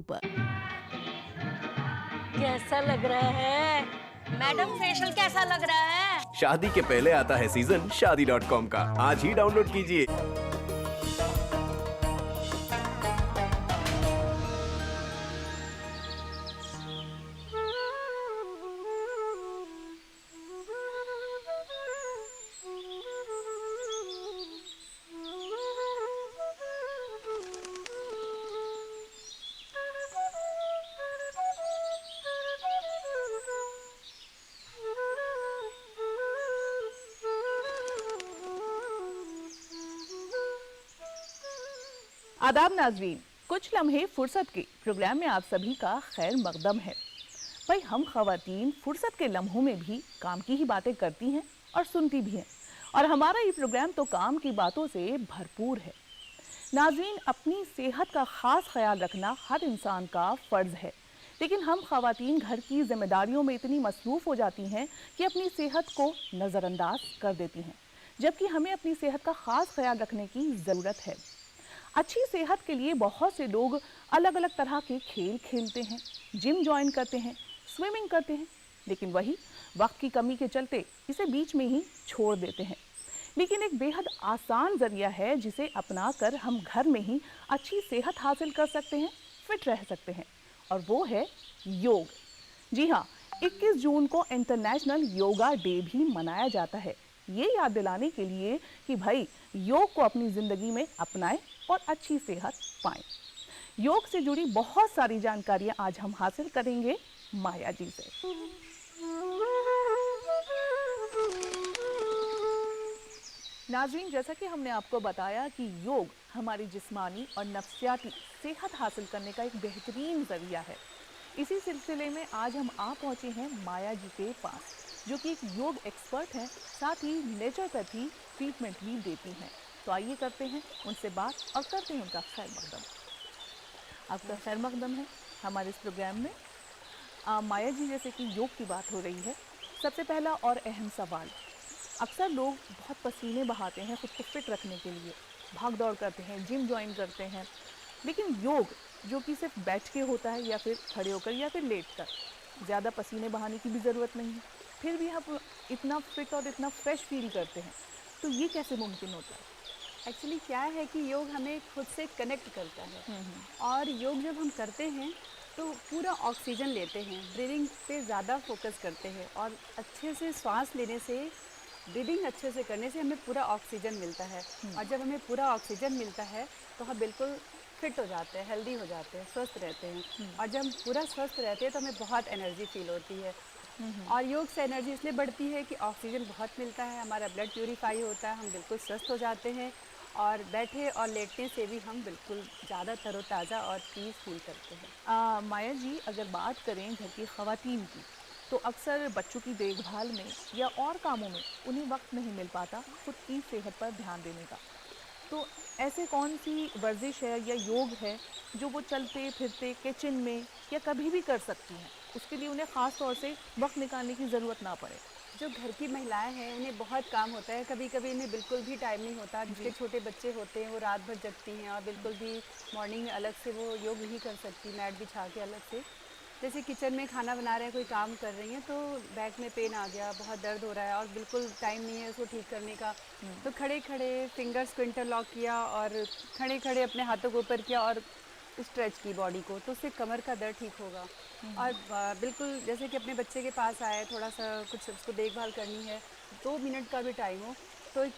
पर। कैसा लग रहा है मैडम? फेशियल कैसा लग रहा है? शादी के पहले आता है सीजन शादी.com का। आज ही डाउनलोड कीजिए। आदाब नाजरीन, कुछ लम्हे फुर्सत के प्रोग्राम में आप सभी का खैर मकदम है। भाई हम खवातीन फुर्सत के लम्हों में भी काम की ही बातें करती हैं और सुनती भी हैं, और हमारा ये प्रोग्राम तो काम की बातों से भरपूर है। नाजरीन, अपनी सेहत का खास ख्याल रखना हर इंसान का फ़र्ज़ है, लेकिन हम खवातीन घर की जिम्मेदारियों में इतनी मसरूफ़ हो जाती हैं कि अपनी सेहत को नज़रअंदाज कर देती हैं, जबकि हमें अपनी सेहत का ख़ास ख्याल रखने की ज़रूरत है। अच्छी सेहत के लिए बहुत से लोग अलग अलग तरह के खेल खेलते हैं, जिम ज्वाइन करते हैं, स्विमिंग करते हैं, लेकिन वही वक्त की कमी के चलते इसे बीच में ही छोड़ देते हैं। लेकिन एक बेहद आसान ज़रिया है जिसे अपनाकर हम घर में ही अच्छी सेहत हासिल कर सकते हैं, फिट रह सकते हैं, और वो है योग। जी हाँ, 21 जून को इंटरनेशनल योगा डे भी मनाया जाता है, ये याद दिलाने के लिए कि भाई योग को अपनी ज़िंदगी में अपनाएं और अच्छी सेहत पाएं। योग से जुड़ी बहुत सारी जानकारियां आज हम हासिल करेंगे माया जी से। नाज़रीन, जैसा कि हमने आपको बताया कि योग हमारी जिस्मानी और नफ्सियाती सेहत हासिल करने का एक बेहतरीन ज़रिया है। इसी सिलसिले में आज हम आ पहुँचे हैं माया जी के पास, जो कि एक योग एक्सपर्ट हैं, साथ ही नेचुरोपैथी ट्रीटमेंट भी देती हैं। तो आइए करते हैं उनसे बात और करते हैं उनका खैर मकदम। आपका खैर मकदम है हमारे इस प्रोग्राम में। माया जी, जैसे कि योग की बात हो रही है, सबसे पहला और अहम सवाल, अक्सर लोग बहुत पसीने बहाते हैं खुद को फिट रखने के लिए, भाग दौड़ करते हैं, जिम ज्वाइन करते हैं, लेकिन योग जो कि सिर्फ बैठ के होता है या फिर खड़े होकर या फिर लेट कर, ज़्यादा पसीने बहाने की भी ज़रूरत नहीं है, फिर भी हम इतना फिट और इतना फ्रेश फील करते हैं, तो ये कैसे मुमकिन होता है? एक्चुअली क्या है कि योग हमें खुद से कनेक्ट करता है, और योग जब हम करते हैं तो पूरा ऑक्सीजन लेते हैं, ब्रीदिंग पे ज़्यादा फोकस करते हैं, और अच्छे से सांस लेने से, ब्रीदिंग अच्छे से करने से हमें पूरा ऑक्सीजन मिलता है। और जब हमें पूरा ऑक्सीजन मिलता है तो हम बिल्कुल फिट हो जाते हैं, हेल्दी हो जाते हैं, स्वस्थ रहते हैं। और जब हम पूरा स्वस्थ रहते हैं तो हमें बहुत एनर्जी फील होती है। और योग से एनर्जी इसलिए बढ़ती है कि ऑक्सीजन बहुत मिलता है, हमारा ब्लड प्यूरीफाई होता है, हम बिल्कुल स्वस्थ हो जाते हैं, और बैठे और लेटने से भी हम बिल्कुल ज़्यादा तरोताज़ा और पीस फील करते हैं। माया जी, अगर बात करें घर की ख़वातीन की, तो अक्सर बच्चों की देखभाल में या और कामों में उन्हें वक्त नहीं मिल पाता खुद की सेहत पर ध्यान देने का। तो ऐसे कौन सी वर्जिश है या योग है जो वो चलते फिरते किचन में या कभी भी कर सकती हैं, उसके लिए उन्हें ख़ास तौर से वक्त निकालने की ज़रूरत ना पड़े? जो घर की महिलाएं हैं उन्हें बहुत काम होता है, कभी कभी इन्हें बिल्कुल भी टाइम नहीं होता। जिसके छोटे बच्चे होते हैं वो रात भर जगती हैं और बिल्कुल भी मॉर्निंग में अलग से वो योग नहीं कर सकती, मैट बिछा के अलग से। जैसे किचन में खाना बना रहे हैं, कोई काम कर रही हैं, तो बैक में पेन आ गया, बहुत दर्द हो रहा है और बिल्कुल टाइम नहीं है उसको ठीक करने का, तो खड़े खड़े फिंगर्स को इंटरलॉक किया और खड़े खड़े अपने हाथों को ऊपर किया और स्ट्रेच की बॉडी को, तो उससे कमर का दर्द ठीक होगा। और बिल्कुल जैसे कि अपने बच्चे के पास आए, थोड़ा सा कुछ उसको देखभाल करनी है, 2 मिनट का भी टाइम हो, तो एक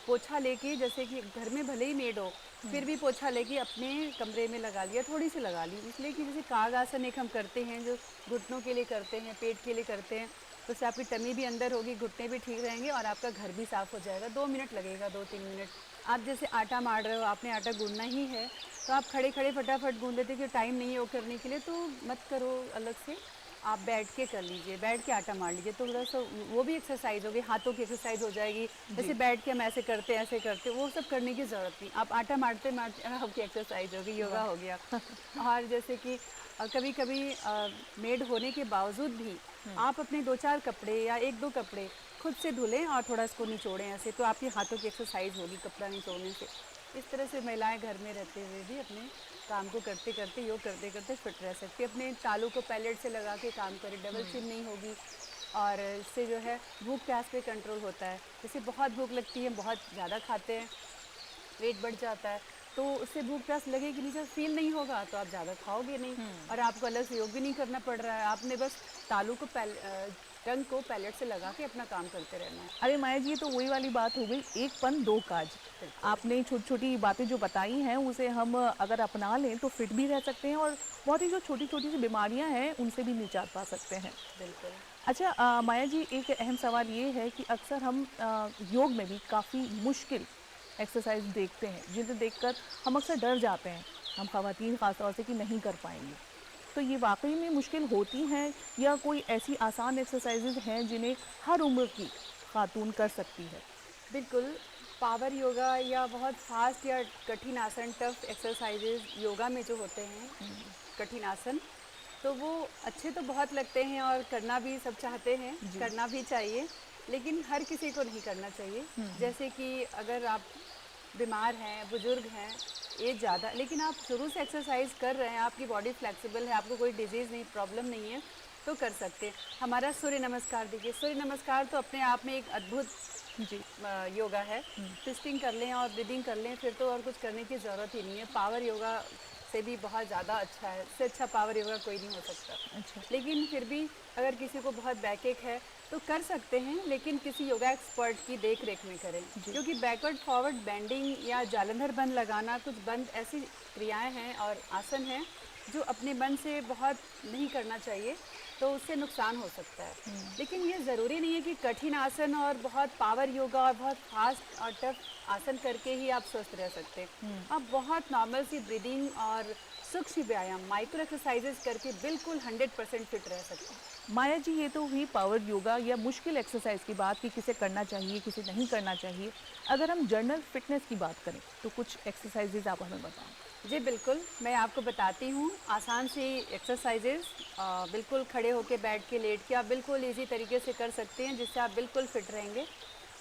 पोछा लेके, जैसे कि घर में भले ही मेड हो फिर भी पोछा लेके अपने कमरे में लगा लिया, थोड़ी सी लगा ली। इसलिए कि जैसे कागासन एक हम करते हैं जो घुटनों के लिए करते हैं, पेट के लिए करते हैं, तो उससे आपकी टमी भी अंदर होगी, घुटने भी ठीक रहेंगे और आपका घर भी साफ़ हो जाएगा। 2 मिनट लगेगा, 2-3 मिनट। आप जैसे आटा मार रहे हो, आपने आटा गूंदना ही है, तो आप खड़े खड़े फटाफट गूंद लेते कि टाइम नहीं है वो करने के लिए, तो मत करो, अलग से आप बैठ के कर लीजिए, बैठ के आटा मार लीजिए, तो थोड़ा सा वो भी एक्सरसाइज होगी, हाथों की एक्सरसाइज हो जाएगी। जैसे बैठ के हम ऐसे करते हैं, ऐसे करते, वो सब करने की ज़रूरत नहीं, आप आटा मारते मारते आपकी एक्सरसाइज होगी, योगा हो गया। और जैसे कि कभी कभी मेड होने के बावजूद भी आप अपने 2-4 कपड़े या 1-2 कपड़े खुद से धुलें और थोड़ा इसको निचोड़ें ऐसे, तो आपके हाथों की एक्सरसाइज होगी कपड़ा निचोड़ने से। इस तरह से महिलाएं घर में रहते हुए भी अपने काम को करते करते, योग करते करते फिट रह सकते हैं। अपने तालू को पैलेट से लगा के काम करें, डबल चिन नहीं होगी और इससे जो है भूख प्यास पे कंट्रोल होता है। जैसे बहुत भूख लगती है, बहुत ज़्यादा खाते हैं, वेट बढ़ जाता है, तो उससे भूख प्यास लगेगी नहीं, जब फील नहीं होगा तो आप ज़्यादा खाओगे नहीं और आपको अलग से योग भी नहीं करना पड़ रहा है। आपने बस तालू को टंग को पैलेट से लगा के अपना काम करते रहना है। अरे माया जी, ये तो वही वाली बात हो गई, एक पन दो काज। आपने छोटी छोटी बातें जो बताई हैं उसे हम अगर अपना लें तो फिट भी रह सकते हैं और बहुत ही जो छोटी छोटी सी बीमारियां हैं उनसे भी निजात पा सकते हैं। बिल्कुल। अच्छा माया जी, एक अहम सवाल ये है कि अक्सर हम योग में भी काफ़ी मुश्किल एक्सरसाइज देखते हैं जिन्हें देखकर हम अक्सर डर जाते हैं, हम ख़वातीन ख़ासतौर से, कि नहीं कर पाएंगे। तो ये वाकई में मुश्किल होती हैं या कोई ऐसी आसान एक्सरसाइजेज हैं जिन्हें हर उम्र की खातून कर सकती है? बिल्कुल, पावर योगा या बहुत फास्ट या कठिन आसन, टफ एक्सरसाइजेज योगा में जो होते हैं, कठिन आसन, तो वो अच्छे तो बहुत लगते हैं और करना भी सब चाहते हैं, करना भी चाहिए, लेकिन हर किसी को नहीं करना चाहिए। जैसे कि अगर आप बीमार हैं, बुजुर्ग हैं, एज ज़्यादा, लेकिन आप शुरू से एक्सरसाइज कर रहे हैं, आपकी बॉडी फ्लेक्सिबल है, आपको कोई डिजीज़ नहीं, प्रॉब्लम नहीं है, तो कर सकते हैं। हमारा सूर्य नमस्कार देखिए, सूर्य नमस्कार तो अपने आप में एक अद्भुत योगा है। ट्विस्टिंग कर लें और ब्रीदिंग कर लें, फिर तो और कुछ करने की ज़रूरत ही नहीं है। पावर योगा से भी बहुत ज़्यादा अच्छा है, इससे अच्छा पावर योगा कोई नहीं हो सकता। अच्छा। लेकिन फिर भी अगर किसी को बहुत बैकएक है तो कर सकते हैं, लेकिन किसी योगा एक्सपर्ट की देख रेख में करें, क्योंकि बैकवर्ड फॉरवर्ड बेंडिंग या जालंधर बंद लगाना, कुछ बंद ऐसी क्रियाएं हैं और आसन हैं जो अपने मन से बहुत नहीं करना चाहिए, तो उससे नुकसान हो सकता है। लेकिन ये ज़रूरी नहीं है कि कठिन आसन और बहुत पावर योगा और बहुत फास्ट और टफ आसन करके ही आप स्वस्थ रह सकते हैं। आप बहुत नॉर्मल सी ब्रीदिंग और सूक्ष्म व्यायाम, माइक्रो एक्सरसाइजेज करके बिल्कुल 100% फिट रह सकते हैं। माया जी, ये तो हुई पावर योगा या मुश्किल एक्सरसाइज की बात कि किसे करना चाहिए, किसे नहीं करना चाहिए। अगर हम जनरल फिटनेस की बात करें तो कुछ एक्सरसाइजेज आप हमें बताएं। जी बिल्कुल, मैं आपको बताती हूँ आसान सी एक्सरसाइजेज, बिल्कुल खड़े होके, बैठ के, लेट के आप बिल्कुल इजी तरीके से कर सकते हैं, जिससे आप बिल्कुल फिट रहेंगे।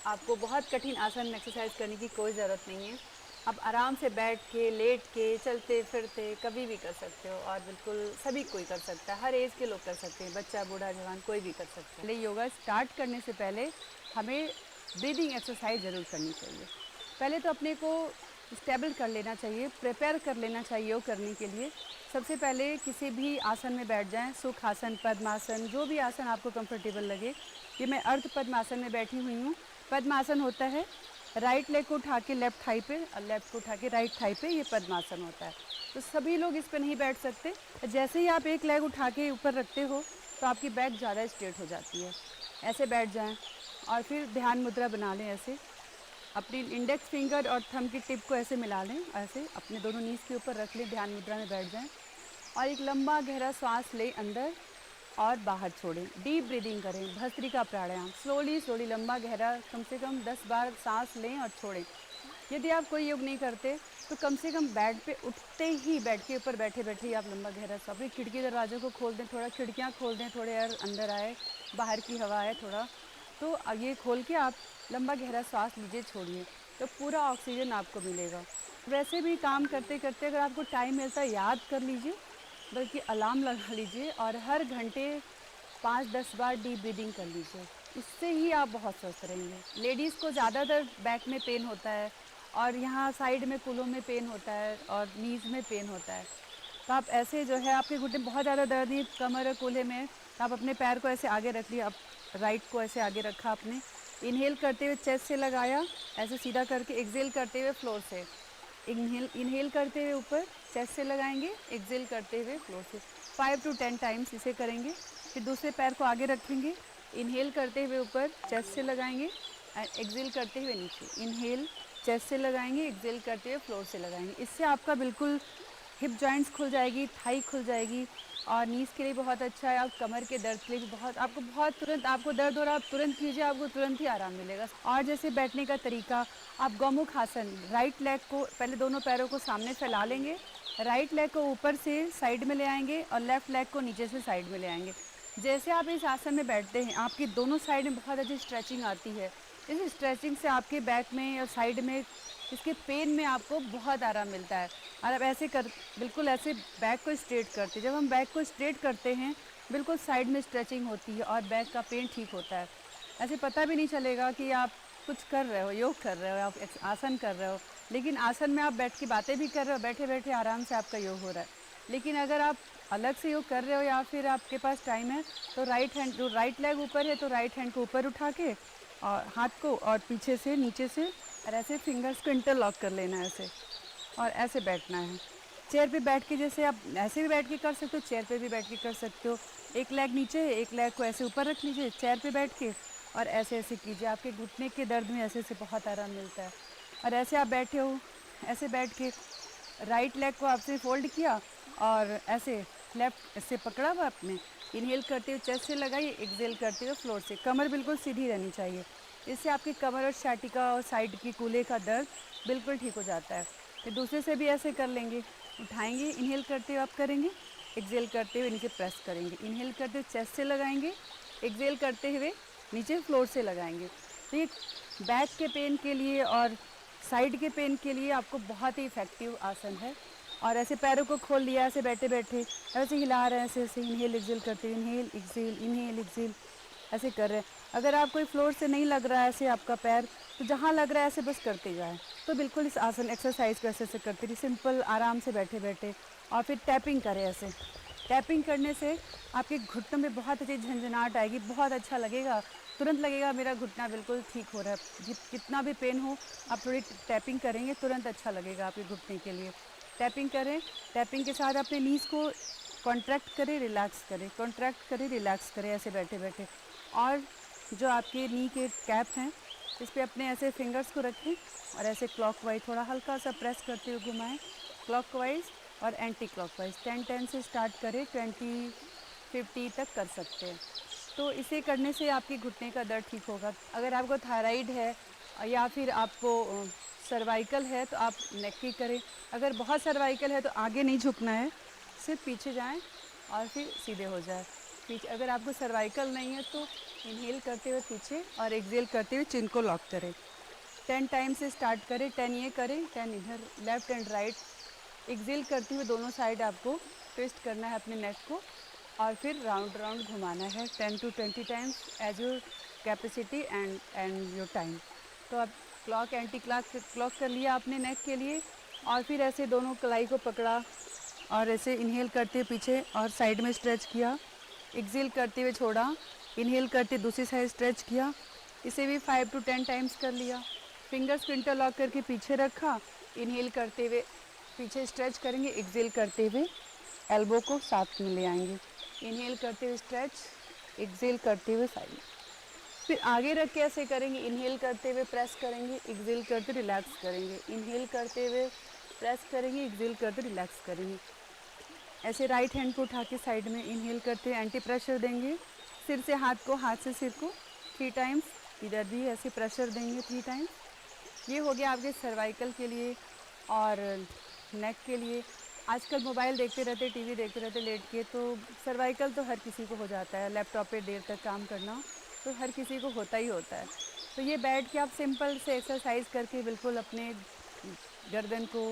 आपको बहुत कठिन आसन एक्सरसाइज करने की कोई ज़रूरत नहीं है। आप आराम से बैठ के, लेट के, चलते फिरते कभी भी कर सकते हो और बिल्कुल सभी कोई कर सकता है, हर एज के लोग कर सकते हैं, बच्चा, बूढ़ा, जवान, कोई भी कर सकता है। योगा स्टार्ट करने से पहले हमें ब्रीदिंग एक्सरसाइज ज़रूर करनी चाहिए। पहले तो अपने को स्टेबल कर लेना चाहिए, प्रिपेयर कर लेना चाहिए योग करने के लिए। सबसे पहले किसी भी आसन में बैठ जाएं, सुख आसन, पद्मासन, जो भी आसन आपको कंफर्टेबल लगे। ये मैं अर्ध पद्मासन में बैठी हुई हूँ। पद्मासन होता है राइट लेग को उठा के लेफ्ट थाई पे और लेफ्ट को उठा के राइट थाई पे, ये पद्मासन होता है। तो सभी लोग इस पर नहीं बैठ सकते। जैसे ही आप एक लेग उठा के ऊपर रखते हो तो आपकी बैक ज़्यादा स्ट्रेट हो जाती है। ऐसे बैठ जाएं और फिर ध्यान मुद्रा बना लें। ऐसे अपनी इंडेक्स फिंगर और थंब की टिप को ऐसे मिला लें, ऐसे अपने दोनों नीज के ऊपर रख लें, ध्यान मुद्रा में बैठ जाएं और एक लंबा गहरा सांस लें अंदर और बाहर छोड़ें। डीप ब्रीदिंग करें, भस्त्रिका प्राणायाम, स्लोली लंबा गहरा कम से कम 10 बार सांस लें और छोड़ें। यदि आप कोई योग नहीं करते तो कम से कम बेड पे उठते ही, बेड के ऊपर बैठे बैठे ही आप लंबा गहरा सांस, अपनी खिड़की दरवाज़ों को खोल दें, थोड़ा खिड़कियाँ खोल दें, थोड़े एयर अंदर आए, बाहर की हवा आए थोड़ा, तो ये खोल के आप लंबा गहरा सांस लीजिए, छोड़िए, तो पूरा ऑक्सीजन आपको मिलेगा। वैसे भी काम करते करते अगर आपको टाइम मिलता है याद कर लीजिए, बल्कि अलार्म लगा लीजिए और हर घंटे 5-10 बार डीप ब्रीदिंग कर लीजिए। इससे ही आप बहुत स्वस्थ रहेंगे। लेडीज़ को ज़्यादातर बैक में पेन होता है और यहाँ साइड में कूलों में पेन होता है और नीज़ में पेन होता है, तो आप ऐसे जो है, आपके घुटने बहुत ज़्यादा दर्द नहीं, कमर और कूल्हे में, तो आप अपने पैर को ऐसे आगे रख लिया, आप राइट को ऐसे आगे रखा आपने, इनहेल करते हुए चेस्ट से लगाया, ऐसे सीधा करके, एक्सेल करते हुए फ्लोर से, इनहेल करते हुए ऊपर चेस्ट से लगाएंगे, एक्सेल करते हुए फ्लोर से 5 to 10 टाइम्स इसे करेंगे। फिर दूसरे पैर को आगे रखेंगे, इनहेल करते हुए ऊपर चेस्ट से लगाएंगे, एक्सेल करते हुए नीचे, इनहेल चेस्ट से लगाएंगे, एक्सेल करते हुए फ्लोर से लगाएंगे। इससे आपका बिल्कुल हिप जॉइंट्स खुल जाएगी, थाई खुल जाएगी और नीज़ के लिए बहुत अच्छा है। आप कमर के दर्द के लिए भी बहुत, आपको बहुत तुरंत, आपको दर्द हो रहा है, आप तुरंत कीजिए, आपको तुरंत ही आराम मिलेगा। और जैसे बैठने का तरीका, आप गौमुख आसन, राइट लेग को पहले दोनों पैरों को सामने फैला लेंगे, राइट लेग को ऊपर से साइड में ले आएंगे और लेफ्ट लेग को नीचे से साइड में ले आएंगे। जैसे आप इस आसन में बैठते हैं, आपकी दोनों साइड में बहुत अच्छी स्ट्रेचिंग आती है। इस स्ट्रेचिंग से आपके बैक में और साइड में इसके पेन में आपको बहुत आराम मिलता है। और अब ऐसे कर, बिल्कुल ऐसे बैक को स्ट्रेट करते, जब हम बैक को स्ट्रेट करते हैं बिल्कुल साइड में स्ट्रेचिंग होती है और बैक का पेन ठीक होता है। ऐसे पता भी नहीं चलेगा कि आप कुछ कर रहे हो, योग कर रहे हो, आप आसन कर रहे हो, लेकिन आसन में आप बैठ के बातें भी कर रहे हो, बैठे बैठे आराम से आपका योग हो रहा है। लेकिन अगर आप अलग से योग कर रहे हो या फिर आपके पास टाइम है तो राइट हैंड, जो राइट लेग ऊपर है तो राइट हैंड को ऊपर उठा के और हाथ को और पीछे से नीचे से और ऐसे फिंगर्स को इंटरलॉक कर लेना है ऐसे, और ऐसे बैठना है। चेयर पे बैठ के जैसे आप ऐसे भी बैठ के कर सकते हो, चेयर पे भी बैठ के कर सकते हो। एक लेग नीचे है, एक लेग को ऐसे ऊपर रख लीजिए चेयर पे बैठ के और ऐसे ऐसे कीजिए। आपके घुटने के दर्द में ऐसे ऐसे बहुत आराम मिलता है। और ऐसे आप बैठे हो, ऐसे बैठ के राइट लेग को आपसे फोल्ड किया और ऐसे लेफ्ट से पकड़ा हुआ आपने, इनहेल करते हुए चेस्ट से लगाइए, एक्सहेल करते हुए फ्लोर से। कमर बिल्कुल सीधी रहनी चाहिए, इससे आपकी कमर और छाती और साइड की कूल्हे का दर्द बिल्कुल ठीक हो जाता है। फिर दूसरे से भी ऐसे कर लेंगे, उठाएंगे, इनहेल करते हुए आप करेंगे, एक्सहेल करते हुए नीचे प्रेस करेंगे, इनहेल करते हुए चेस्ट से लगाएंगे, एक्सहेल करते हुए नीचे फ्लोर से लगाएंगे। तो ये बैक के पेन के लिए और साइड के पेन के लिए आपको बहुत ही इफ़ेक्टिव आसन है। और ऐसे पैरों को खोल लिया, ऐसे बैठे बैठे ऐसे हिला रहे हैं, ऐसे ऐसे इनहेल एक्सहेल करते हुए, इनहेल एक्सहेल ऐसे कर रहे हैं। अगर आप कोई फ्लोर से नहीं लग रहा है ऐसे आपका पैर, तो जहाँ लग रहा है ऐसे बस करते जाएं। तो बिल्कुल इस आसन एक्सरसाइज को ऐसे ऐसे करते रहिए, सिंपल आराम से बैठे बैठे। और फिर टैपिंग करें ऐसे, टैपिंग करने से आपके घुटनों में बहुत अच्छी झंझनाहट आएगी, बहुत अच्छा लगेगा, तुरंत लगेगा मेरा घुटना बिल्कुल ठीक हो रहा है। कितना भी पेन हो आप थोड़ी टैपिंग करेंगे तुरंत अच्छा लगेगा आपके घुटने के लिए। टैपिंग करें, टैपिंग के साथ अपने नीज़ को कॉन्ट्रैक्ट करें, रिलैक्स करें, कॉन्ट्रैक्ट करें, रिलैक्स करें ऐसे बैठे बैठे। और जो आपके नी के कैप हैं इस पर अपने ऐसे फिंगर्स को रखें और ऐसे क्लॉकवाइज थोड़ा हल्का सा प्रेस करते हुए घुमाएं, क्लॉकवाइज और एंटी क्लॉकवाइज। 10-10 से स्टार्ट करें, 20-50 तक कर सकते हैं। तो इसे करने से आपके घुटने का दर्द ठीक होगा। अगर आपको थायराइड है या फिर आपको सर्वाइकल है तो आप नेक की करें। अगर बहुत सर्वाइकल है तो आगे नहीं झुकना है, सिर्फ पीछे जाएं और फिर सीधे हो जाए पीछे। अगर आपको सर्वाइकल नहीं है तो इनहेल करते हुए पीछे और एक्सहेल करते हुए चिन को लॉक करें। 10 टाइम से स्टार्ट करें, 10 ये करें, 10 इधर लेफ्ट एंड राइट। एक्सहेल करते हुए दोनों साइड आपको ट्विस्ट करना है अपने नेक को और फिर राउंड राउंड घुमाना है 10 to 20 times as your capacity and your time. तो अब क्लॉक एंटी क्लॉक कर लिया आपने नेक के लिए और फिर ऐसे दोनों कलाई को पकड़ा और ऐसे इनहेल करते हुए पीछे और साइड में स्ट्रेच किया, एक्सहेल करते हुए छोड़ा, इनहेल करते दूसरी साइड स्ट्रेच किया। इसे भी 5 to 10 टाइम्स कर लिया। फिंगर्स को इंटरलॉक करके पीछे रखा, इनहेल करते हुए पीछे स्ट्रेच करेंगे, एक्सहेल करते हुए एल्बो को साथ में ले आएंगे, इनहेल करते हुए स्ट्रेच, एक्सहेल करते हुए साइड। फिर आगे रख के ऐसे करेंगे, इनहेल करते हुए प्रेस करेंगे, एक्सहेल करते रिलैक्स करेंगे, इनहेल करते हुए प्रेस करेंगे, एक्सहेल करते रिलैक्स करेंगे। ऐसे राइट हैंड को उठा के साइड में इनहेल करते हुए एंटी प्रेशर देंगे, सिर से हाथ को, हाथ से सिर को 3 टाइम्स, इधर भी ऐसे प्रेशर देंगे 3 टाइम्स। ये हो गया आपके सर्वाइकल के लिए और नेक के लिए। आजकल मोबाइल देखते रहते, टीवी देखते रहते लेट के, तो सर्वाइकल तो हर किसी को हो जाता है। लैपटॉप पे देर तक काम करना तो हर किसी को होता ही होता है। तो ये बैठ के आप सिंपल से एक्सरसाइज करके बिल्कुल अपने गर्दन को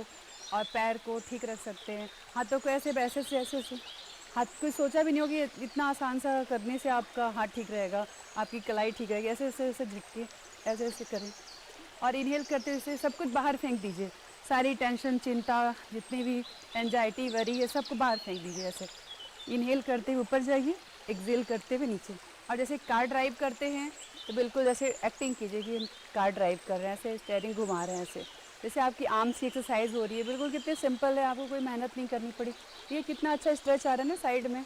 और पैर को ठीक रख सकते हैं। हाथों को ऐसे वैसे से ऐसे से, हाथ कोई सोचा भी नहीं होगी इतना आसान सा करने से आपका हाथ ठीक रहेगा, आपकी कलाई ठीक रहेगी। ऐसे ऐसे ऐसे झुक के ऐसे ऐसे करें और इनहेल करते हुए सब कुछ बाहर फेंक दीजिए, सारी टेंशन, चिंता, जितनी भी एंजाइटी, वरी, ये सब को बाहर फेंक दीजिए। ऐसे इनहेल करते हुए ऊपर जाइए, एक्सहेल करते हुए नीचे। और जैसे कार ड्राइव करते हैं तो बिल्कुल जैसे एक्टिंग कीजिए कि हम कार ड्राइव कर रहे हैं, ऐसे स्टीयरिंग घुमा रहे हैं, ऐसे जैसे आपकी आर्म्स की एक्सरसाइज हो रही है। बिल्कुल कितने सिंपल है, आपको कोई मेहनत नहीं करनी पड़ी। ये कितना अच्छा स्ट्रेच आ रहा है ना साइड में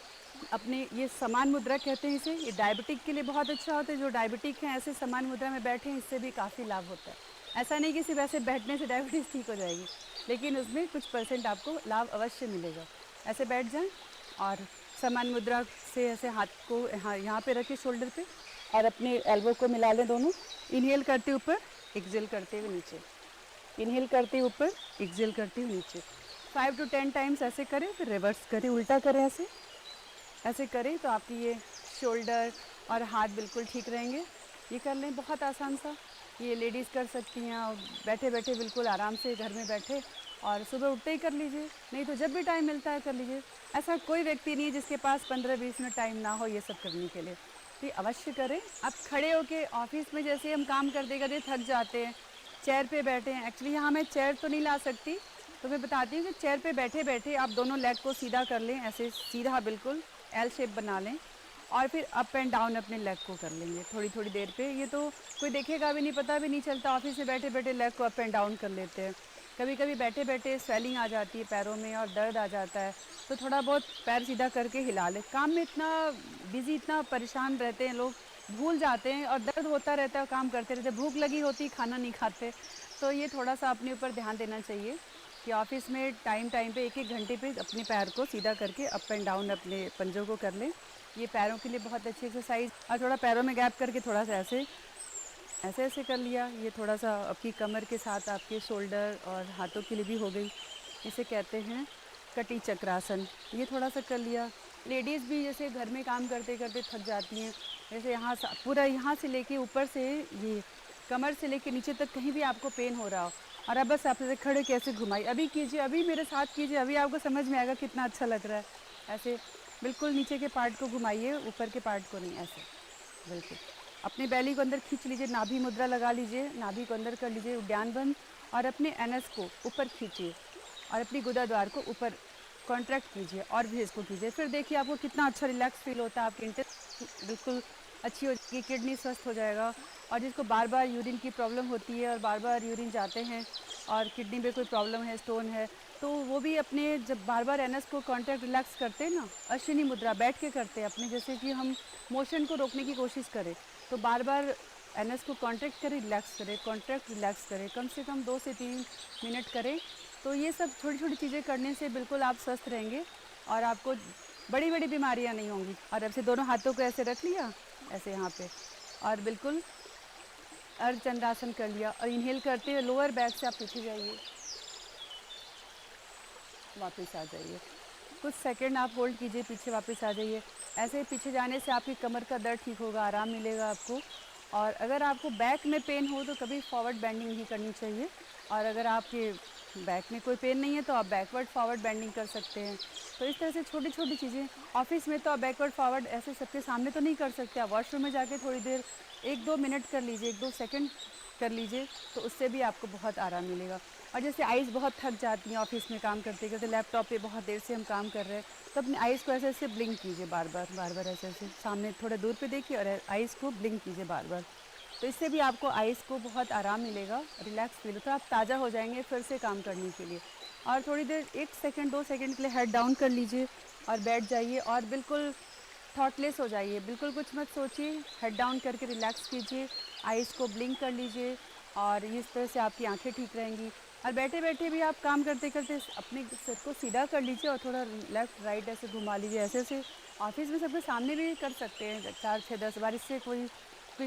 अपने। ये समान मुद्रा कहते हैं इसे। ये डायबिटिक के लिए बहुत अच्छा होता है, जो डायबिटिक हैं ऐसे समान मुद्रा में बैठे, इससे भी काफ़ी लाभ होता है। ऐसा नहीं कि सिर्फ ऐसे बैठने से डायबिटीज़ ठीक हो जाएगी, लेकिन उसमें कुछ % आपको लाभ अवश्य मिलेगा। ऐसे बैठ जाएं और समान मुद्रा से ऐसे हाथ को यहाँ पे रखें शोल्डर पे और अपने एल्बो को मिला लें दोनों। इनहेल करते ऊपर, एक्सहेल करते हुए नीचे, इनहेल करते ऊपर, एक्सहेल करते हुए नीचे। 5 to 10 टाइम्स ऐसे करें, फिर रिवर्स करें, उल्टा करें, ऐसे ऐसे करें तो आपकी ये शोल्डर और हाथ बिल्कुल ठीक रहेंगे। ये कर लें, बहुत आसान सा। ये लेडीज़ कर सकती हैं, और बैठे बैठे बिल्कुल आराम से घर में बैठे और सुबह उठते ही कर लीजिए, नहीं तो जब भी टाइम मिलता है कर लीजिए। ऐसा कोई व्यक्ति नहीं है जिसके पास 15-20 मिनट टाइम ना हो ये सब करने के लिए, तो ये अवश्य करें। आप खड़े होके ऑफिस में जैसे हम काम करते करते थक जाते हैं, चेयर पे बैठे हैं, एक्चुअली यहाँ मैं चेयर तो नहीं ला सकती, तो मैं बताती हूँ कि चेयर पे बैठे बैठे आप दोनों लेग को सीधा कर लें, ऐसे सीधा बिल्कुल एल शेप बना लें, और फिर अप एंड डाउन अपने लेग को कर लेंगे थोड़ी थोड़ी देर पे। ये तो कोई देखेगा भी नहीं, पता भी नहीं चलता, ऑफिस में बैठे बैठे लेग को अप एंड डाउन कर लेते हैं। कभी कभी बैठे बैठे स्वेलिंग आ जाती है पैरों में और दर्द आ जाता है, तो थोड़ा बहुत पैर सीधा करके हिला ले। काम में इतना बिजी, इतना परेशान रहते हैं लोग, भूल जाते हैं और दर्द होता रहता है, काम करते रहते, भूख लगी होती खाना नहीं खाते। तो ये थोड़ा सा अपने ऊपर ध्यान देना चाहिए कि ऑफिस में टाइम टाइम पे 1-1 घंटे पे अपने पैर को सीधा करके अप एंड डाउन अपने पंजों को कर लें। ये पैरों के लिए बहुत अच्छी एक्सरसाइज। और थोड़ा पैरों में गैप करके थोड़ा सा ऐसे ऐसे ऐसे कर लिया, ये थोड़ा सा आपकी कमर के साथ आपके शोल्डर और हाथों के लिए भी हो गई। इसे कहते हैं कटी चक्रासन, ये थोड़ा सा कर लिया। लेडीज़ भी जैसे घर में काम करते करते थक जाती हैं, जैसे यहाँ पूरा यहाँ से लेके ऊपर से ये कमर से लेके नीचे तक कहीं भी आपको पेन हो रहा हो, और अब बस आप ऐसे खड़े कैसे घुमाई, अभी कीजिए, अभी मेरे साथ कीजिए, अभी आपको समझ में आएगा कितना अच्छा लग रहा है। ऐसे बिल्कुल नीचे के पार्ट को घुमाइए, ऊपर के पार्ट को नहीं, ऐसे बिल्कुल अपने बैली को अंदर खींच लीजिए, नाभि मुद्रा लगा लीजिए, नाभि को अंदर कर लीजिए, उद्यान बंद, और अपने एनएस को ऊपर खींचिए और अपनी गुदाद्वार को ऊपर कॉन्ट्रैक्ट कीजिए और भी इसको कीजिए। फिर देखिए आपको कितना अच्छा रिलैक्स फील होता है, आपकी इंटेस्ट बिल्कुल अच्छी हो जाएगी, किडनी स्वस्थ हो जाएगा। और जिसको बार बार यूरिन की प्रॉब्लम होती है और बार बार यूरिन जाते हैं और किडनी में कोई प्रॉब्लम है, स्टोन है, तो वो भी अपने जब बार बार एनएस को कॉन्ट्रैक्ट रिलैक्स करते हैं ना, अश्विनी मुद्रा बैठ के करते हैं अपने, जैसे कि हम मोशन को रोकने की कोशिश करें, तो बार बार एनएस को कॉन्ट्रैक्ट करें, रिलैक्स करें, कॉन्ट्रैक्ट रिलैक्स करें, कम से कम 2 से 3 मिनट करें। तो ये सब छोटी छोटी चीज़ें करने से बिल्कुल आप स्वस्थ रहेंगे और आपको बड़ी बड़ी बीमारियां नहीं होंगी। और ऐसे दोनों हाथों को ऐसे रख लिया, ऐसे यहाँ पे, और बिल्कुल अर्धचंद्रासन कर लिया, और इनहेल करते हुए लोअर बैक से आप पीछे जाइए, वापस आ जाइए, कुछ सेकंड आप होल्ड कीजिए, पीछे वापस आ जाइए। ऐसे पीछे जाने से आपकी कमर का दर्द ठीक होगा, आराम मिलेगा आपको। और अगर आपको बैक में पेन हो तो कभी फॉरवर्ड बेंडिंग नहीं करनी चाहिए, और अगर आपके बैक में कोई पेन नहीं है तो आप बैकवर्ड फॉरवर्ड बेंडिंग कर सकते हैं। तो इस तरह से छोटी छोटी चीज़ें, ऑफिस में तो आप बैकवर्ड फॉरवर्ड ऐसे सबके सामने तो नहीं कर सकते, आप वॉशरूम में जाके थोड़ी देर 1-2 मिनट कर लीजिए, 1-2 सेकंड कर लीजिए, तो उससे भी आपको बहुत आराम मिलेगा। और जैसे आइज़ बहुत थक जाती हैं ऑफिस में काम करते करते, लैपटॉप पे बहुत देर से हम काम कर रहे हैं, तो अपने आइज़ को ऐसे ऐसे ब्लिंक कीजिए, बार बार ऐसे ऐसे सामने थोड़े दूर पे देखिए और आइज़ को ब्लिंक कीजिए बार बार। तो इससे भी आपको आइज़ को बहुत आराम मिलेगा, रिलैक्स फील होता है, आप ताज़ा हो जाएंगे फिर से काम करने के लिए। और थोड़ी देर 1 सेकंड 2 सेकंड के लिए हेड डाउन कर लीजिए और बैठ जाइए, और बिल्कुल थॉटलेस हो जाइए, बिल्कुल कुछ मत सोचिए, हेड डाउन करके रिलैक्स कीजिए, आइज़ को ब्लिंक कर लीजिए, और इस तरह से आपकी आंखें ठीक रहेंगी। और बैठे बैठे भी आप काम करते करते अपने सर को सीधा कर लीजिए और थोड़ा लेफ़्ट राइट ऐसे घुमा लीजिए, ऐसे ऐसे ऑफिस में सबके सामने भी कर सकते हैं 4-6-10 बार, इससे कोई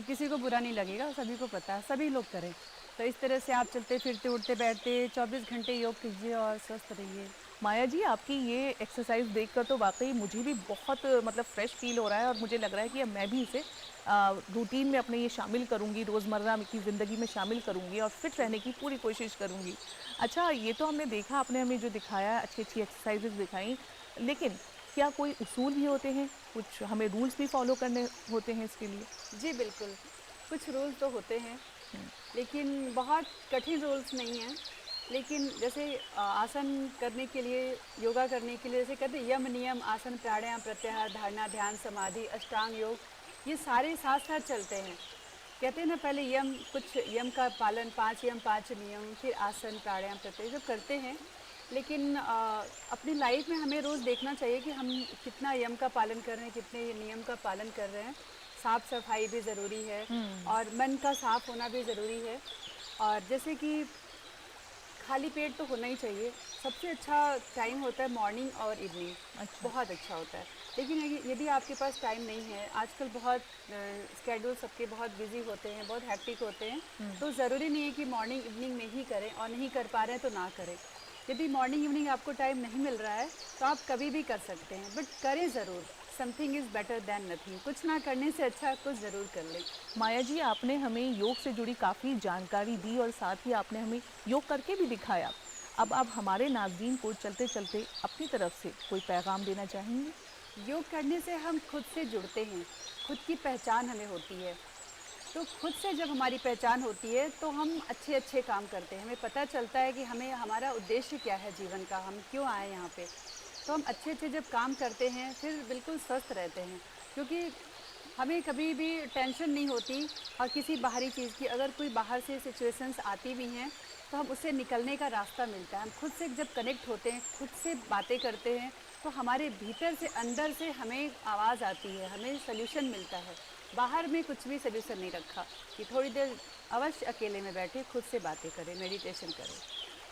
किसी को बुरा नहीं लगेगा, सभी को पता है, सभी लोग करें। तो इस तरह से आप चलते फिरते उठते बैठते 24 घंटे योग कीजिए और स्वस्थ रहिए। माया जी, आपकी ये एक्सरसाइज देखकर तो वाकई मुझे भी बहुत मतलब फ्रेश फील हो रहा है, और मुझे लग रहा है कि अब मैं भी इसे रूटीन में अपने ये शामिल करूँगी, रोज़मर्रा की ज़िंदगी में शामिल करूँगी और फिट रहने की पूरी कोशिश करूँगी। अच्छा, ये तो हमने देखा, आपने हमें जो दिखाया, अच्छी अच्छी एक्सरसाइजेज दिखाई, लेकिन क्या कोई उसूल भी होते हैं, कुछ हमें रूल्स भी फॉलो करने होते हैं इसके लिए? जी बिल्कुल, कुछ रूल्स तो होते हैं, लेकिन बहुत कठिन रूल्स नहीं हैं। लेकिन जैसे आसन करने के लिए, योगा करने के लिए, जैसे कहते हैं यम नियम आसन प्राणायाम प्रत्याहार धारणा ध्यान समाधि अष्टांग योग, ये सारे साथ साथ चलते हैं। कहते हैं ना, पहले यम, कुछ यम का पालन, 5 यम 5 नियम, फिर आसन प्राणायाम प्रत्याहार, जो करते हैं। लेकिन अपनी लाइफ में हमें रोज़ देखना चाहिए कि हम कितना यम का पालन कर रहे हैं, कितने नियम का पालन कर रहे हैं। साफ़ सफाई भी ज़रूरी है और मन का साफ़ होना भी ज़रूरी है। और जैसे कि खाली पेट तो होना ही चाहिए। सबसे अच्छा टाइम होता है मॉर्निंग और इवनिंग, बहुत अच्छा होता है। लेकिन यदि आपके पास टाइम नहीं है, आजकल बहुत स्केड्यूल सबके बहुत बिजी होते हैं, बहुत हैक्टिक होते हैं, तो ज़रूरी नहीं है कि मॉर्निंग इवनिंग में ही करें, और नहीं कर पा रहे हैं तो ना करें। यदि मॉर्निंग इवनिंग आपको टाइम नहीं मिल रहा है तो आप कभी भी कर सकते हैं, बट करें ज़रूर। Something is better than nothing. कुछ ना करने से अच्छा कुछ ज़रूर कर लें। माया जी, आपने हमें योग से जुड़ी काफ़ी जानकारी दी और साथ ही आपने हमें योग करके भी दिखाया। अब आप हमारे नाज़रीन को चलते चलते अपनी तरफ से कोई पैगाम देना चाहेंगी? योग करने से हम खुद से जुड़ते हैं, खुद की पहचान हमें होती है। तो खुद से जब हमारी पहचान होती है तो हम अच्छे अच्छे काम करते हैं। हमें पता चलता है कि हमें हमारा उद्देश्य क्या है जीवन का, हम क्यों आए यहाँ पे। तो हम अच्छे अच्छे जब काम करते हैं फिर बिल्कुल स्वस्थ रहते हैं, क्योंकि हमें कभी भी टेंशन नहीं होती। और किसी बाहरी चीज़ की अगर कोई बाहर से सिचुएशंस आती भी हैं तो हम उससे निकलने का रास्ता मिलता है। हम खुद से जब कनेक्ट होते हैं, खुद से बातें करते हैं, तो हमारे भीतर से अंदर से हमें आवाज़ आती है, हमें सल्यूशन मिलता है। बाहर में कुछ भी सल्यूशन नहीं रखा कि थोड़ी देर अवश्य अकेले में बैठे खुद से बातें करें, मेडिटेशन करें।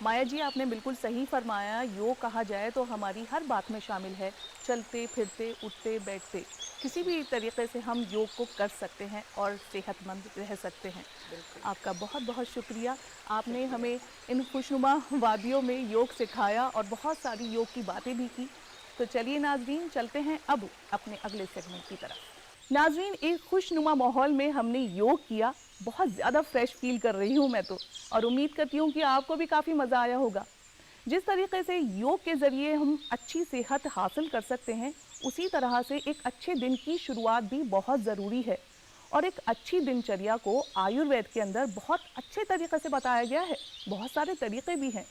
माया जी, आपने बिल्कुल सही फरमाया। योग कहा जाए तो हमारी हर बात में शामिल है। चलते फिरते उठते बैठते किसी भी तरीके से हम योग को कर सकते हैं और सेहतमंद रह सकते हैं। आपका बहुत बहुत शुक्रिया। आपने हमें इन खुशनुमा वादियों में योग सिखाया और बहुत सारी योग की बातें भी की। तो चलिए नाजरीन, चलते हैं अब अपने अगले सेगमेंट की तरफ। नाजरीन, एक खुशनुमा माहौल में हमने योग किया। बहुत ज़्यादा फ्रेश फील कर रही हूँ मैं तो, और उम्मीद करती हूँ कि आपको भी काफ़ी मज़ा आया होगा। जिस तरीके से योग के ज़रिए हम अच्छी सेहत हासिल कर सकते हैं, उसी तरह से एक अच्छे दिन की शुरुआत भी बहुत ज़रूरी है। और एक अच्छी दिनचर्या को आयुर्वेद के अंदर बहुत अच्छे तरीके से बताया गया है। बहुत सारे तरीके भी हैं।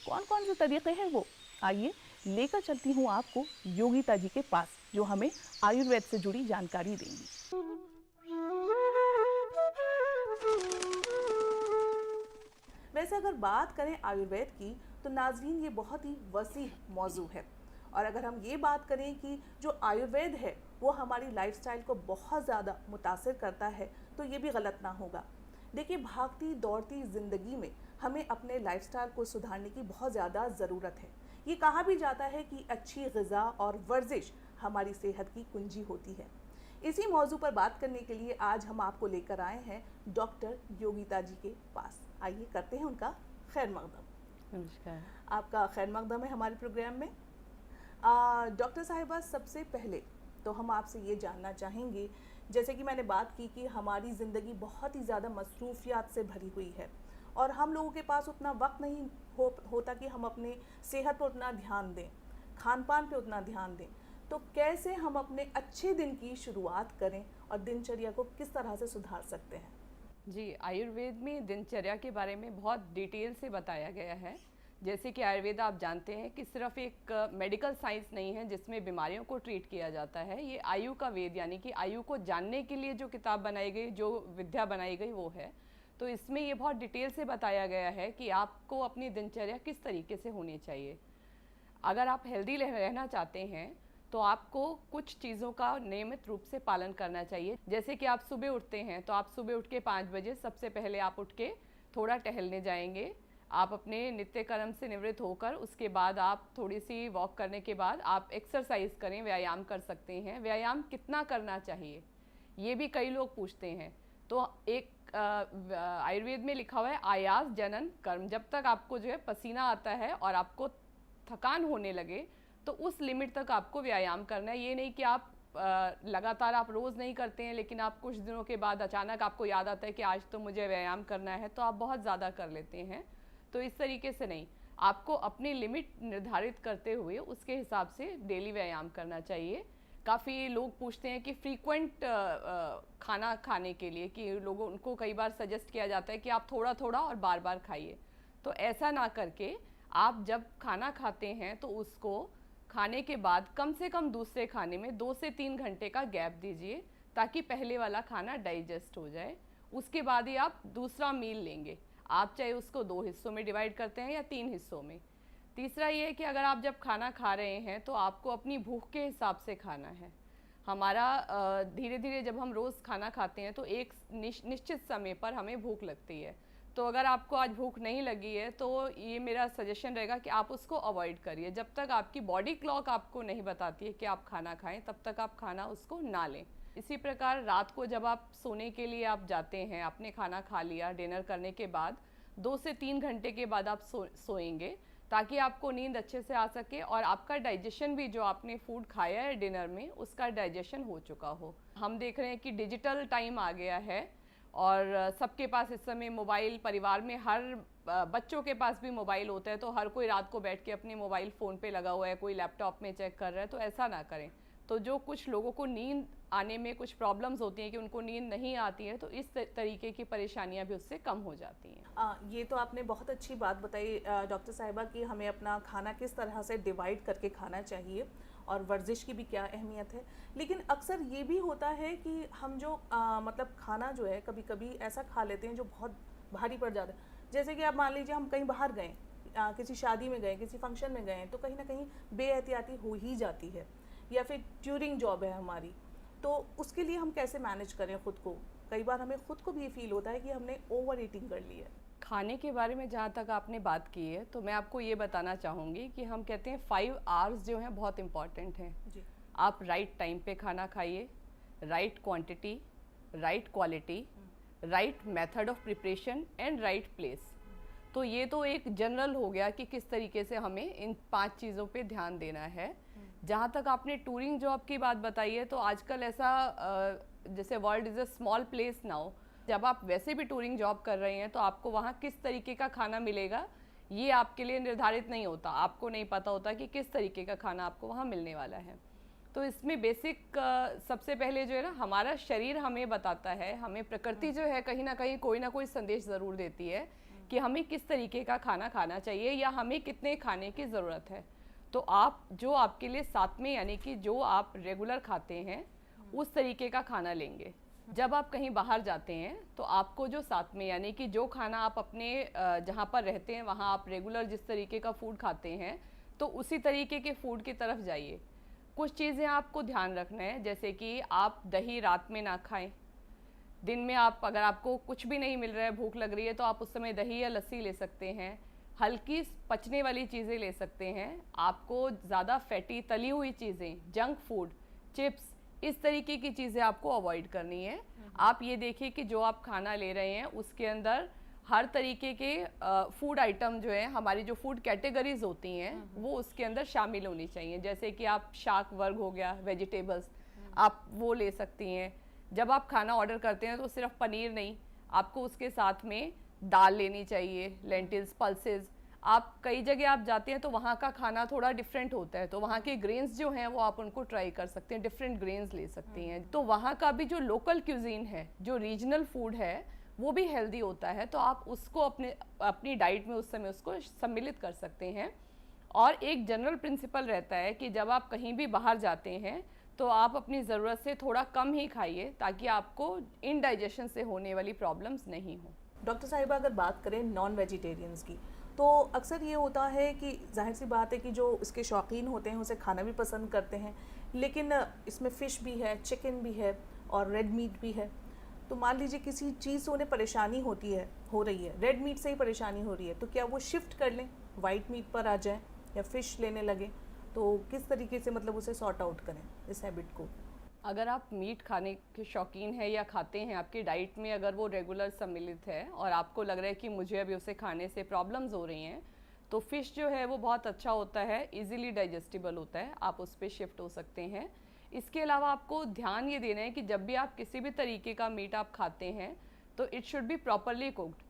कौन कौन से तरीके हैं वो, आइए लेकर चलती हूँ आपको योगिता जी के पास, जो हमें आयुर्वेद से जुड़ी जानकारी देंगी। वैसे अगर बात करें आयुर्वेद की तो नाजरीन, ये बहुत ही वसी मौजू है। और अगर हम ये बात करें कि जो आयुर्वेद है वो हमारी लाइफस्टाइल को बहुत ज़्यादा मुतासिर करता है, तो ये भी गलत ना होगा। देखिए, भागती दौड़ती ज़िंदगी में हमें अपने लाइफस्टाइल को सुधारने की बहुत ज़्यादा ज़रूरत है। ये कहा भी जाता है कि अच्छी ग़िज़ा और वर्जिश हमारी सेहत की कुंजी होती है। इसी मौजू पर बात करने के लिए आज हम आपको लेकर आए हैं डॉक्टर योगिता जी के पास। आइए करते हैं उनका खैर मकदम। नमस्कार। आपका खैर मकदम है हमारे प्रोग्राम में। डॉक्टर साहिबा, सबसे पहले तो हम आपसे ये जानना चाहेंगे, जैसे कि मैंने बात की कि हमारी ज़िंदगी बहुत ही ज़्यादा मसरूफियात से भरी हुई है और हम लोगों के पास उतना वक्त नहीं होता कि हम अपने सेहत पर उतना ध्यान दें, खान पान पे उतना ध्यान दें। तो कैसे हम अपने अच्छे दिन की शुरुआत करें और दिनचर्या को किस तरह से सुधार सकते हैं? जी, आयुर्वेद में दिनचर्या के बारे में बहुत डिटेल से बताया गया है। जैसे कि आयुर्वेद आप जानते हैं कि सिर्फ एक मेडिकल साइंस नहीं है जिसमें बीमारियों को ट्रीट किया जाता है। ये आयु का वेद, यानी कि आयु को जानने के लिए जो किताब बनाई गई, जो विद्या बनाई गई, वो है। तो इसमें ये बहुत डिटेल से बताया गया है कि आपको अपनी दिनचर्या किस तरीके से होनी चाहिए। अगर आप हेल्दी रहना चाहते हैं तो आपको कुछ चीज़ों का नियमित रूप से पालन करना चाहिए। जैसे कि आप सुबह उठते हैं तो आप सुबह उठ के 5 बजे सबसे पहले आप उठ के थोड़ा टहलने जाएंगे। आप अपने नित्य कर्म से निवृत्त होकर उसके बाद आप थोड़ी सी वॉक करने के बाद आप एक्सरसाइज करें, व्यायाम कर सकते हैं। व्यायाम कितना करना चाहिए ये भी कई लोग पूछते हैं। तो एक आयुर्वेद में लिखा हुआ है आयास जनन कर्म। जब तक आपको जो है पसीना आता है और आपको थकान होने लगे तो उस लिमिट तक आपको व्यायाम करना है। ये नहीं कि आप लगातार आप रोज़ नहीं करते हैं लेकिन आप कुछ दिनों के बाद अचानक आपको याद आता है कि आज तो मुझे व्यायाम करना है, तो आप बहुत ज़्यादा कर लेते हैं। तो इस तरीके से नहीं, आपको अपनी लिमिट निर्धारित करते हुए उसके हिसाब से डेली व्यायाम करना चाहिए। काफ़ी लोग पूछते हैं कि फ्रीक्वेंट खाना खाने के लिए, कि लोगों उनको कई बार सजेस्ट किया जाता है कि आप थोड़ा थोड़ा और बार बार खाइए। तो ऐसा ना करके आप जब खाना खाते हैं तो उसको खाने के बाद कम से कम दूसरे खाने में 2 से 3 घंटे का गैप दीजिए, ताकि पहले वाला खाना डाइजेस्ट हो जाए। उसके बाद ही आप दूसरा मील लेंगे। आप चाहे उसको 2 हिस्सों में डिवाइड करते हैं या 3 हिस्सों में। तीसरा ये है कि अगर आप जब खाना खा रहे हैं तो आपको अपनी भूख के हिसाब से खाना है। हमारा धीरे धीरे जब हम रोज़ खाना खाते हैं तो एक निश्चित समय पर हमें भूख लगती है। तो अगर आपको आज भूख नहीं लगी है तो ये मेरा सजेशन रहेगा कि आप उसको अवॉइड करिए। जब तक आपकी बॉडी क्लॉक आपको नहीं बताती है कि आप खाना खाएं, तब तक आप खाना उसको ना लें। इसी प्रकार रात को जब आप सोने के लिए आप जाते हैं, आपने खाना खा लिया, डिनर करने के बाद 2 से 3 घंटे के बाद आप सोएंगे, ताकि आपको नींद अच्छे से आ सके और आपका डाइजेशन भी, जो आपने फूड खाया है डिनर में, उसका डाइजेशन हो चुका हो। हम देख रहे हैं कि डिजिटल टाइम आ गया है और सबके पास इस समय मोबाइल, परिवार में हर बच्चों के पास भी मोबाइल होता है, तो हर कोई रात को बैठ के अपने मोबाइल फ़ोन पे लगा हुआ है, कोई लैपटॉप में चेक कर रहा है। तो ऐसा ना करें। तो जो कुछ लोगों को नींद आने में कुछ प्रॉब्लम्स होती हैं कि उनको नींद नहीं आती है, तो इस तरीके की परेशानियां भी उससे कम हो जाती हैं। ये तो आपने बहुत अच्छी बात बताई डॉक्टर साहिबा कि हमें अपना खाना किस तरह से डिवाइड करके खाना चाहिए और वर्जिश की भी क्या अहमियत है। लेकिन अक्सर ये भी होता है कि हम जो मतलब खाना जो है कभी कभी ऐसा खा लेते हैं जो बहुत भारी पड़ जाता है। जैसे कि आप मान लीजिए हम कहीं बाहर गए, किसी शादी में गए, किसी फंक्शन में गए, तो कहीं ना कहीं बेएहतियाती हो ही जाती है, या फिर ट्यूरिंग जॉब है हमारी, तो उसके लिए हम कैसे मैनेज करें ख़ुद को। कई बार हमें ख़ुद को भी ये फील होता है कि हमने ओवर ईटिंग कर ली है। खाने के बारे में जहाँ तक आपने बात की है, तो मैं आपको ये बताना चाहूँगी कि हम कहते हैं 5 आवर्स जो हैं बहुत इम्पॉर्टेंट हैं जी। आप राइट टाइम पे खाना खाइए, right quantity, right quality, right method of preparation and right place. तो ये तो एक जनरल हो गया कि किस तरीके से हमें इन 5 चीज़ों पे ध्यान देना है। जहाँ तक आपने टूरिंग जॉब की बात बताई है, तो आजकल ऐसा जैसे world is a small place now, जब आप वैसे भी टूरिंग जॉब कर रहे हैं तो आपको वहाँ किस तरीके का खाना मिलेगा ये आपके लिए निर्धारित नहीं होता। आपको नहीं पता होता कि किस तरीके का खाना आपको वहाँ मिलने वाला है। तो इसमें बेसिक सबसे पहले जो है ना, हमारा शरीर हमें बताता है, हमें प्रकृति जो है कहीं ना कहीं कोई ना कोई संदेश ज़रूर देती है कि हमें किस तरीके का खाना खाना चाहिए या हमें कितने खाने की ज़रूरत है। तो आप जो आपके लिए साथ में, यानी कि जो आप रेगुलर खाते हैं उस तरीके का खाना लेंगे। जब आप कहीं बाहर जाते हैं तो आपको जो साथ में, यानी कि जो खाना आप अपने जहाँ पर रहते हैं वहाँ आप रेगुलर जिस तरीके का फूड खाते हैं तो उसी तरीके के फूड की तरफ जाइए। कुछ चीज़ें आपको ध्यान रखना है, जैसे कि आप दही रात में ना खाएं। दिन में आप, अगर आपको कुछ भी नहीं मिल रहा है, भूख लग रही है, तो आप उस समय दही या लस्सी ले सकते हैं। हल्की पचने वाली चीज़ें ले सकते हैं। आपको ज़्यादा फैटी तली हुई चीज़ें, जंक फूड, चिप्स, इस तरीके की चीज़ें आपको अवॉइड करनी है। आप ये देखिए कि जो आप खाना ले रहे हैं उसके अंदर हर तरीके के फूड आइटम जो है, हमारी जो फूड कैटेगरीज होती हैं वो उसके अंदर शामिल होनी चाहिए। जैसे कि आप शाक वर्ग हो गया, वेजिटेबल्स, आप वो ले सकती हैं। जब आप खाना ऑर्डर करते हैं तो सिर्फ पनीर नहीं, आपको उसके साथ में दाल लेनी चाहिए, लेंटिल्स, पल्सेस। आप कई जगह आप जाते हैं तो वहाँ का खाना थोड़ा डिफरेंट होता है, तो वहाँ के ग्रेन्स जो हैं वो आप उनको ट्राई कर सकते हैं, डिफरेंट ग्रेन्स ले सकती हैं। तो वहाँ का भी जो लोकल क्यूजीन है, जो रीजनल फूड है, वो भी हेल्दी होता है, तो आप उसको अपनी डाइट में उस समय उसको सम्मिलित कर सकते हैं। और एक जनरल प्रिंसिपल रहता है कि जब आप कहीं भी बाहर जाते हैं तो आप अपनी ज़रूरत से थोड़ा कम ही खाइए, ताकि आपको इनडाइजेशन से होने वाली प्रॉब्लम्स नहीं हो। डॉक्टर साहिबा, अगर बात करें नॉन वेजिटेरियंस की, तो अक्सर ये होता है कि जाहिर सी बात है कि जो इसके शौकीन होते हैं उसे खाना भी पसंद करते हैं, लेकिन इसमें फ़िश भी है, चिकन भी है और रेड मीट भी है। तो मान लीजिए किसी चीज़ से उन्हें परेशानी हो रही है, रेड मीट से ही परेशानी हो रही है, तो क्या वो शिफ्ट कर लें, वाइट मीट पर आ जाएं या फ़िश लेने लगे? तो किस तरीके से मतलब उसे सॉर्ट आउट करें इस हैबिट को? अगर आप मीट खाने के शौकीन हैं या खाते हैं, आपकी डाइट में अगर वो रेगुलर सम्मिलित है और आपको लग रहा है कि मुझे अभी उसे खाने से प्रॉब्लम्स हो रही हैं, तो फ़िश जो है वो बहुत अच्छा होता है, इजीली डाइजेस्टिबल होता है, आप उस पर शिफ्ट हो सकते हैं। इसके अलावा आपको ध्यान ये देना है कि जब भी आप किसी भी तरीके का मीट आप खाते हैं तो it should be properly cooked.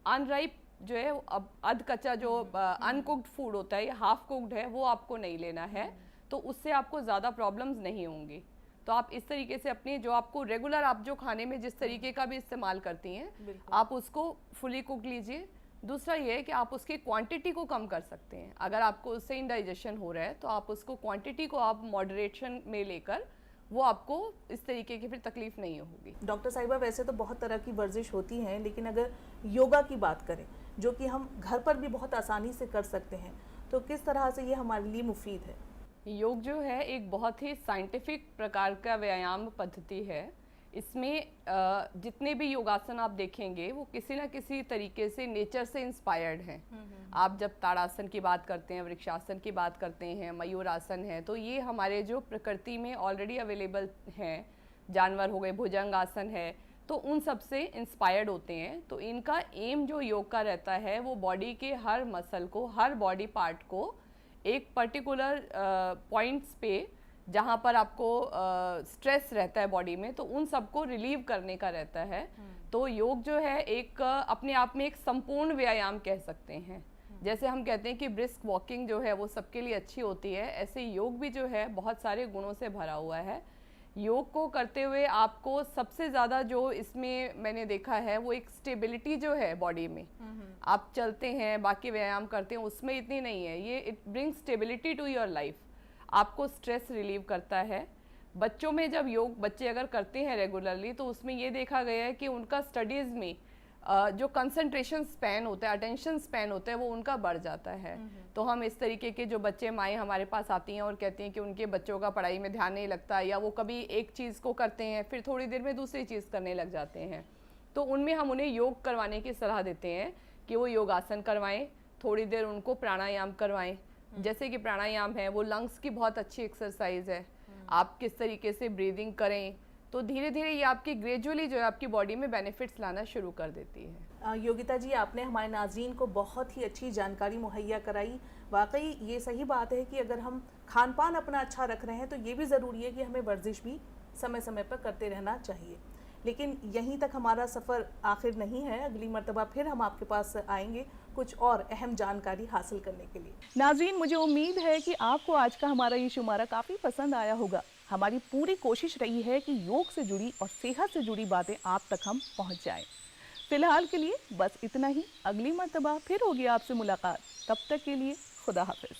Unripe जो है, अब अध कच्चा जो अनकुक्ड फूड होता है या हाफ कुक्ड है, वो आपको नहीं लेना है, तो उससे आपको ज़्यादा प्रॉब्लम्स नहीं होंगी। तो आप इस तरीके से अपनी जो आपको रेगुलर, आप जो खाने में जिस तरीके का भी इस्तेमाल करती हैं, आप उसको फुली कुक लीजिए। दूसरा ये है कि आप उसकी क्वांटिटी को कम कर सकते हैं। अगर आपको उससे इंडाइजेशन हो रहा है तो आप उसको क्वांटिटी को आप मॉडरेशन में लेकर, वो आपको इस तरीके की फिर तकलीफ नहीं होगी। डॉक्टर साहिबा, वैसे तो बहुत तरह की वर्जिश होती हैं, लेकिन अगर योगा की बात करें, जो कि हम घर पर भी बहुत आसानी से कर सकते हैं, तो किस तरह से ये हमारे लिए मुफीद है? योग जो है एक बहुत ही साइंटिफिक प्रकार का व्यायाम पद्धति है। इसमें जितने भी योगासन आप देखेंगे वो किसी ना किसी तरीके से नेचर से इंस्पायर्ड हैं। आप जब ताड़ासन की बात करते हैं, वृक्षासन की बात करते हैं, मयूरासन है, तो ये हमारे जो प्रकृति में ऑलरेडी अवेलेबल हैं जानवर हो गए, भुजंग आसन है, तो उन सब से इंस्पायर्ड होते हैं। तो इनका एम जो योग का रहता है वो बॉडी के हर मसल को, हर बॉडी पार्ट को एक पर्टिकुलर पॉइंट्स पे जहाँ पर आपको स्ट्रेस रहता है बॉडी में, तो उन सबको रिलीव करने का रहता है। तो योग जो है एक अपने आप में एक संपूर्ण व्यायाम कह सकते हैं। जैसे हम कहते हैं कि ब्रिस्क वॉकिंग जो है वो सबके लिए अच्छी होती है, ऐसे योग भी जो है बहुत सारे गुणों से भरा हुआ है। योग को करते हुए आपको सबसे ज़्यादा जो इसमें मैंने देखा है वो एक स्टेबिलिटी जो है बॉडी में, आप चलते हैं, बाकी व्यायाम करते हैं, उसमें इतनी नहीं है। ये it brings stability to your life, आपको स्ट्रेस रिलीव करता है। बच्चों में जब योग बच्चे अगर करते हैं रेगुलरली, तो उसमें ये देखा गया है कि उनका स्टडीज़ में जो कंसंट्रेशन स्पैन होता है, अटेंशन स्पैन होता है, वो उनका बढ़ जाता है। तो हम इस तरीके के जो बच्चे, माएँ हमारे पास आती हैं और कहती हैं कि उनके बच्चों का पढ़ाई में ध्यान नहीं लगता, या वो कभी एक चीज़ को करते हैं फिर थोड़ी देर में दूसरी चीज़ करने लग जाते हैं, तो उनमें हम उन्हें योग करवाने की सलाह देते हैं कि वो योगासन करवाएं, थोड़ी देर उनको प्राणायाम करवाएं। जैसे कि प्राणायाम है वो लंग्स की बहुत अच्छी एक्सरसाइज है, आप किस तरीके से ब्रीदिंग करें, तो धीरे धीरे ये आपकी ग्रेजुअली जो है आपकी बॉडी में बेनिफिट्स लाना शुरू कर देती है। योगिता जी, आपने हमारे नाज़रीन को बहुत ही अच्छी जानकारी मुहैया कराई। वाकई ये सही बात है कि अगर हम खान पान अपना अच्छा रख रहे हैं तो ये भी ज़रूरी है कि हमें वर्जिश भी समय समय पर करते रहना चाहिए। लेकिन यहीं तक हमारा सफ़र आखिर नहीं है, अगली मर्तबा फिर हम आपके पास आएंगे कुछ और अहम जानकारी हासिल करने के लिए। नाज़रीन, मुझे उम्मीद है कि आपको आज का हमारा ये शुमारा काफ़ी पसंद आया होगा। हमारी पूरी कोशिश रही है कि योग से जुड़ी और सेहत से जुड़ी बातें आप तक हम पहुंच जाएं। फिलहाल के लिए बस इतना ही, अगली मर्तबा फिर होगी आपसे मुलाकात। तब तक के लिए खुदा हाफिज।